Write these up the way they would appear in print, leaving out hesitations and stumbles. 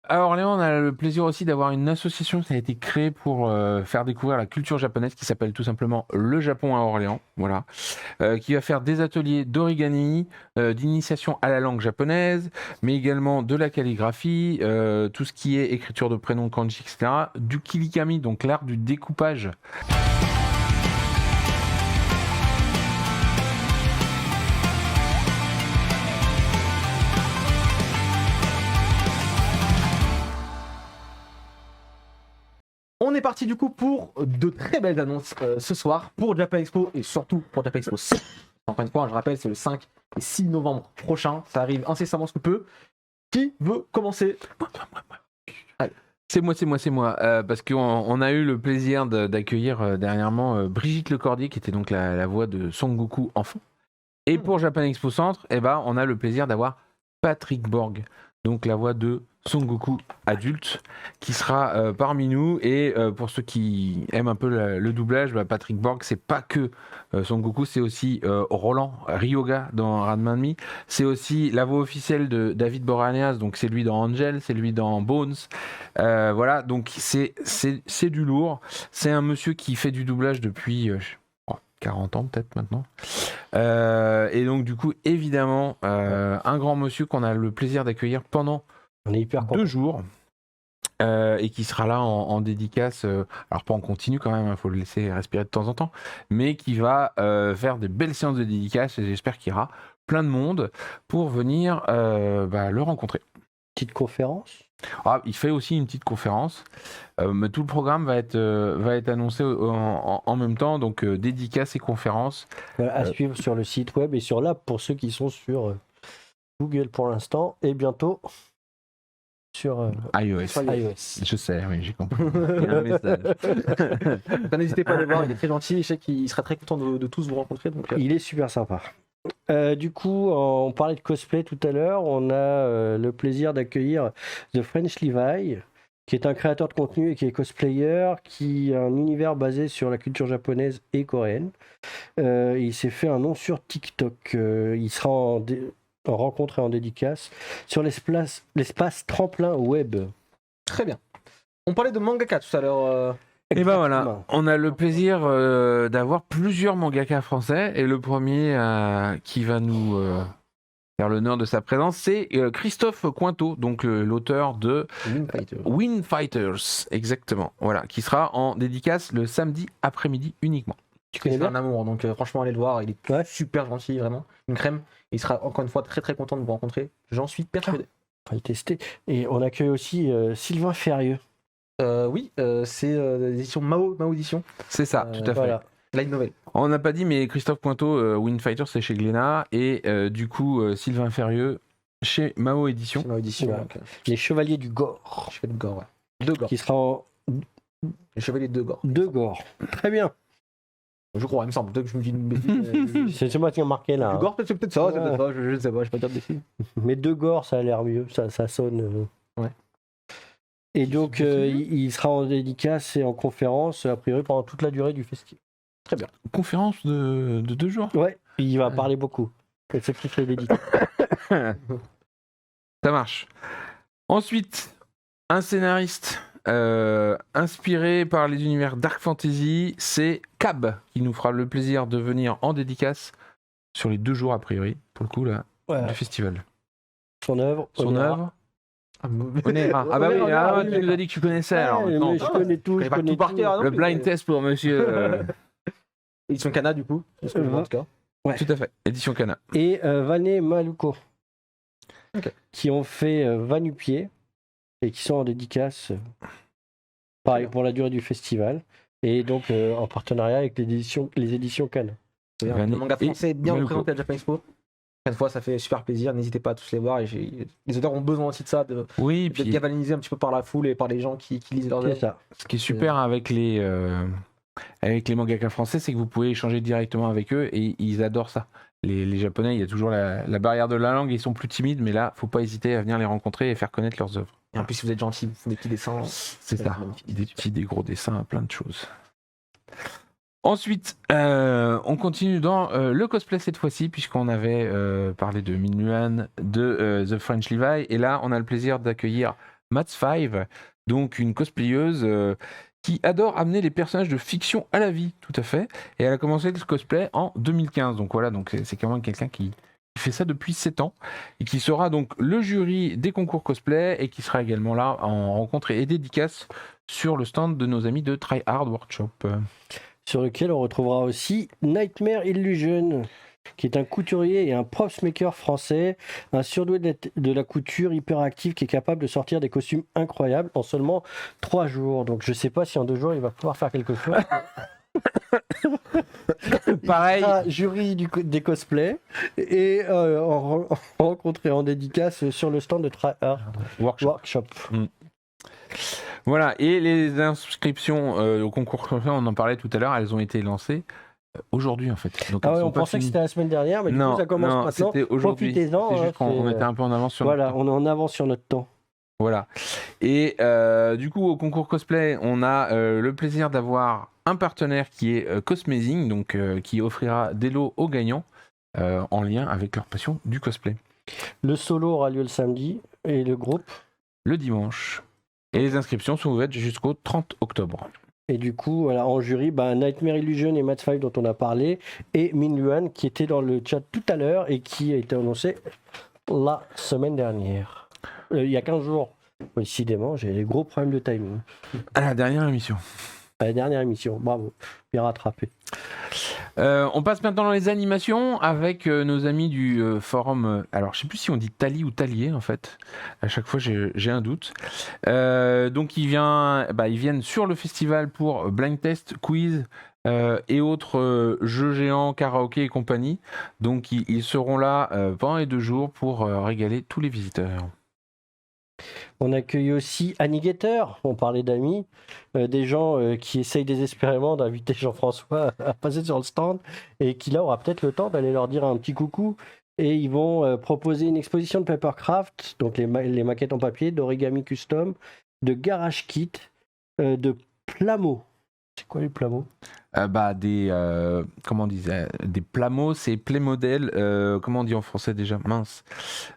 À Orléans, on a le plaisir aussi d'avoir une association qui a été créée pour faire découvrir la culture japonaise qui s'appelle tout simplement Le Japon à Orléans, voilà, qui va faire des ateliers d'origami, d'initiation à la langue japonaise, mais également de la calligraphie, tout ce qui est écriture de prénoms kanji, etc., du kirigami, donc l'art du découpage. On est parti du coup pour de très belles annonces ce soir pour Japan Expo et surtout pour Japan Expo 6. Encore une fois, je rappelle, c'est le 5 et 6 novembre prochain. Ça arrive incessamment sous peu. Qui veut commencer? C'est moi. Parce qu'on a eu le plaisir d'accueillir dernièrement Brigitte Lecordier, qui était donc la voix de Son Goku enfant. Et pour Japan Expo Centre, on a le plaisir d'avoir Patrick Borg, donc la voix de Son Goku adulte, qui sera parmi nous. Et pour ceux qui aiment un peu le doublage, Patrick Borg, c'est pas que Son Goku, c'est aussi Roland Ryoga dans Ranma Mi. C'est aussi la voix officielle de David Boreanaz, donc c'est lui dans Angel, c'est lui dans Bones. Voilà, donc c'est du lourd. C'est un monsieur qui fait du doublage depuis 40 ans peut-être maintenant. Et donc du coup, évidemment, un grand monsieur qu'on a le plaisir d'accueillir pendant 2 jours. Et qui sera là en dédicace, alors pas en continu quand même, il faut le laisser respirer de temps en temps, mais qui va faire des belles séances de dédicace et j'espère qu'il y aura plein de monde pour venir le rencontrer. Petite conférence. Il fait aussi une petite conférence, mais tout le programme va être annoncé en même temps, donc dédicace et conférence. À suivre sur le site web et sur l'app pour ceux qui sont sur Google pour l'instant et bientôt sur iOS. Je sais, oui, j'ai compris. Il y a un message. N'hésitez pas à le voir, il est très gentil. Je sais qu'il sera très content de tous vous rencontrer. Donc, Il est super sympa. Du coup, on parlait de cosplay tout à l'heure. On a le plaisir d'accueillir The French Levi, qui est un créateur de contenu et qui est cosplayer, qui a un univers basé sur la culture japonaise et coréenne. Il s'est fait un nom sur TikTok. Il sera en rencontre et en dédicace sur l'espace tremplin web. Très bien. On parlait de mangaka tout à l'heure. Et ben voilà, on a le plaisir d'avoir plusieurs mangaka français et le premier qui va nous faire l'honneur de sa présence, c'est Christophe Cointeau, donc l'auteur de Wind Fighters, exactement, voilà, qui sera en dédicace le samedi après-midi uniquement. Tu connais bien un amour, donc franchement allez le voir, il est super gentil, vraiment, une crème. Il sera encore une fois très très content de vous rencontrer, j'en suis persuadé. On va le tester. Et on accueille aussi Sylvain Ferrieux. Oui, c'est l'édition Mao Édition. C'est ça, tout à fait. Voilà. Light novel. On n'a pas dit, mais Christophe Cointeau, Wind Fighter, c'est chez Glénat, et du coup Sylvain Ferrieux chez Mao Édition. Chez Mao Édition. Ouais. Donc, les Chevaliers du Gore. Chevaliers du Gore, ouais. De Gore. Qui sera en. Les Chevaliers de Gore. De Gore. Très bien. Je crois, il me semble. Peut-être que je me dis une bêtise. C'est moi qui ai marqué là. Du Gore, c'est peut-être ça, je ne sais pas, je ne peux pas dire de bêtises. Mais De Gore, ça a l'air mieux, ça sonne. Ouais. Et donc, il sera en dédicace et en conférence, a priori, pendant toute la durée du festival. Très bien. Conférence de 2 jours. Ouais, il va parler beaucoup. C'est plus les dédicaces. Ça marche. Ensuite, un scénariste inspiré par les univers Dark Fantasy, c'est Cab, qui nous fera le plaisir de venir en dédicace sur les 2 jours, a priori, pour le coup, là, du festival. Son œuvre. Ah bah oui, tu nous as dit que tu connaissais. Alors, mais je connais tout. Je connais tout par cœur. Le blind test pour monsieur. Édition Kana, du coup. En tout cas. Ouais. Tout à fait, édition Kana. Et Vané Maluko, qui ont fait Va-Nu-Pied et qui sont en dédicace, pareil, pour la durée du festival. Et donc en partenariat avec les éditions Kana. Le manga français bien représenté à Japan Expo. Une fois, ça fait super plaisir. N'hésitez pas à tous les voir. Et les auteurs ont besoin aussi de ça, d'être galvanisés un petit peu par la foule et par les gens qui lisent leurs œuvres. Ce qui est super avec les mangaka français, c'est que vous pouvez échanger directement avec eux et ils adorent ça. Les Japonais, il y a toujours la barrière de la langue, ils sont plus timides, mais là, faut pas hésiter à venir les rencontrer et faire connaître leurs œuvres. Et en plus, si vous êtes gentil, vous faites des petits dessins. C'est ça, des gros dessins, plein de choses. Ensuite, on continue dans le cosplay cette fois-ci, puisqu'on avait parlé de Min Yuan, de The French Levi, et là, on a le plaisir d'accueillir Mats5, donc une cosplayeuse qui adore amener les personnages de fiction à la vie, tout à fait. Et elle a commencé le cosplay en 2015. Donc voilà, donc c'est quand même quelqu'un qui fait ça depuis 7 ans et qui sera donc le jury des concours cosplay et qui sera également là en rencontre et dédicace sur le stand de nos amis de Try Hard Workshop. Sur lequel on retrouvera aussi Nightmare Illusion, qui est un couturier et un props maker français, un surdoué de la couture hyperactif qui est capable de sortir des costumes incroyables en seulement 3 jours. Donc je sais pas si en 2 jours il va pouvoir faire quelque chose. Pareil. Jury des cosplays et rencontré en dédicace sur le stand de Try Hard Workshop. Voilà, et les inscriptions au concours, on en parlait tout à l'heure, elles ont été lancées aujourd'hui en fait. Donc, on pensait que c'était la semaine dernière, mais du coup ça commence maintenant. C'était aujourd'hui. Profitez-en. C'est juste qu'on était un peu en avance sur notre temps. On est en avance sur notre temps. Voilà. Et du coup, au concours cosplay, on a le plaisir d'avoir un partenaire qui est Cosmazing, donc qui offrira des lots aux gagnants en lien avec leur passion du cosplay. Le solo aura lieu le samedi et le groupe le dimanche. Et les inscriptions sont ouvertes jusqu'au 30 octobre. Et du coup, voilà, en jury, Nightmare Illusion et Mats5 dont on a parlé, et Min Luan qui était dans le chat tout à l'heure et qui a été annoncé la semaine dernière. Il y a 15 jours. Décidément, j'ai des gros problèmes de timing. À la dernière émission. Bravo, bien rattrapé. On passe maintenant dans les animations avec nos amis du forum. Alors, je sais plus si on dit Tali ou Talier en fait. À chaque fois, j'ai un doute. Donc, ils viennent sur le festival pour blind test, quiz et autres jeux géants, karaoké et compagnie. Donc, ils seront là pendant les 2 jours pour régaler tous les visiteurs. On accueille aussi Annigator, on parlait d'amis, des gens qui essayent désespérément d'inviter Jean-François à passer sur le stand et qui là aura peut-être le temps d'aller leur dire un petit coucou. Et ils vont proposer une exposition de papercraft, donc les maquettes en papier, d'origami custom, de garage kit, de plamo. C'est quoi les plamos ? Comment on disait, des plamos, c'est Playmodel. Comment on dit en français déjà ? Mince.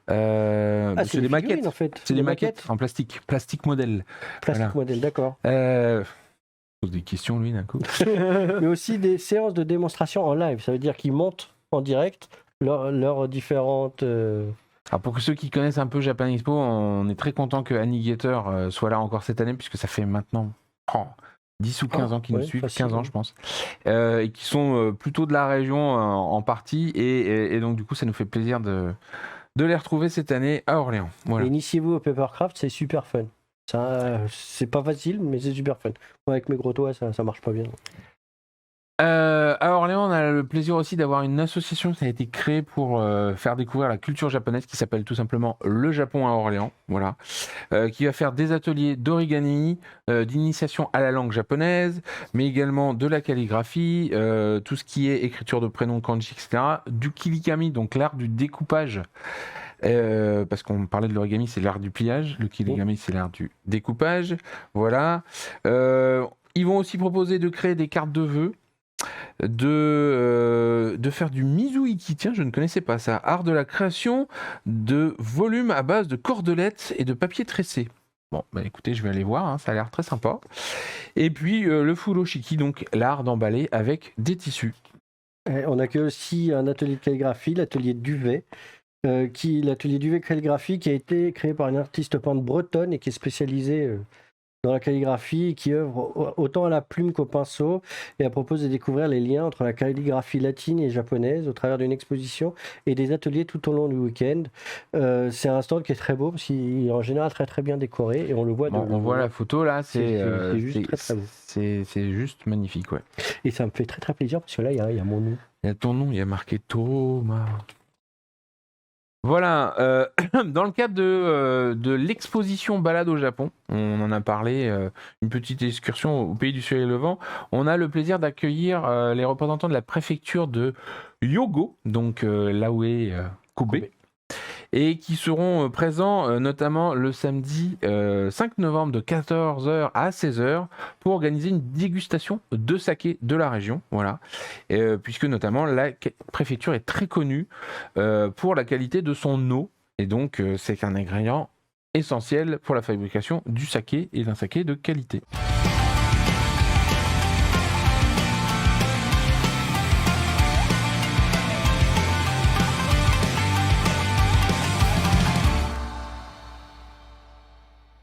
C'est des maquettes en fait. C'est des maquettes en plastique modèle. Plastique modèle, d'accord. Pose des questions lui d'un coup. Mais aussi des séances de démonstration en live. Ça veut dire qu'ils montent en direct leurs différentes. Alors pour ceux qui connaissent un peu Japan Expo, on est très content que Annigator soit là encore cette année puisque ça fait maintenant 10 ou 15 ans qu'ils nous suivent, facile, 15 ans je pense, et qui sont plutôt de la région en partie, et donc du coup ça nous fait plaisir de les retrouver cette année à Orléans. Voilà. Initiez-vous au papercraft, c'est super fun. C'est pas facile, mais c'est super fun. Moi avec mes gros toits, ça marche pas bien. À Orléans, on a le plaisir aussi d'avoir une association qui a été créée pour faire découvrir la culture japonaise, qui s'appelle tout simplement Le Japon à Orléans, voilà, qui va faire des ateliers d'origami, d'initiation à la langue japonaise, mais également de la calligraphie, tout ce qui est écriture de prénoms, kanji, etc., du kilikami, donc l'art du découpage. Parce qu'on parlait de l'origami, c'est l'art du pliage, le kilikami, c'est l'art du découpage, voilà. Ils vont aussi proposer de créer des cartes de vœux, de faire du mizuiki, tiens je ne connaissais pas ça, art de la création de volumes à base de cordelettes et de papier tressé. Bon écoutez, je vais aller voir, ça a l'air très sympa. Et puis le furoshiki, donc l'art d'emballer avec des tissus. On accueille aussi un atelier de calligraphie, l'atelier Duvet, l'atelier Duvet calligraphie qui a été créé par une artiste peintre bretonne et qui est spécialisée dans la calligraphie, qui œuvre autant à la plume qu'au pinceau, et elle propose de découvrir les liens entre la calligraphie latine et japonaise au travers d'une exposition et des ateliers tout au long du week-end. C'est un stand qui est très beau parce qu'il est en général très très bien décoré et on le voit. On voit la photo là, c'est juste très très beau. C'est juste magnifique, ouais. Et ça me fait très très plaisir parce que là il y a mon nom. Il y a ton nom, il y a marqué Thomas. Voilà, dans le cadre de l'exposition Balade au Japon, on en a parlé, une petite excursion au pays du soleil levant, on a le plaisir d'accueillir les représentants de la préfecture de Hyogo, donc là où est Kobe, et qui seront présents notamment le samedi 5 novembre de 14h à 16h pour organiser une dégustation de saké de la région, voilà, puisque notamment la préfecture est très connue pour la qualité de son eau, et donc c'est un ingrédient essentiels pour la fabrication du saké et d'un saké de qualité.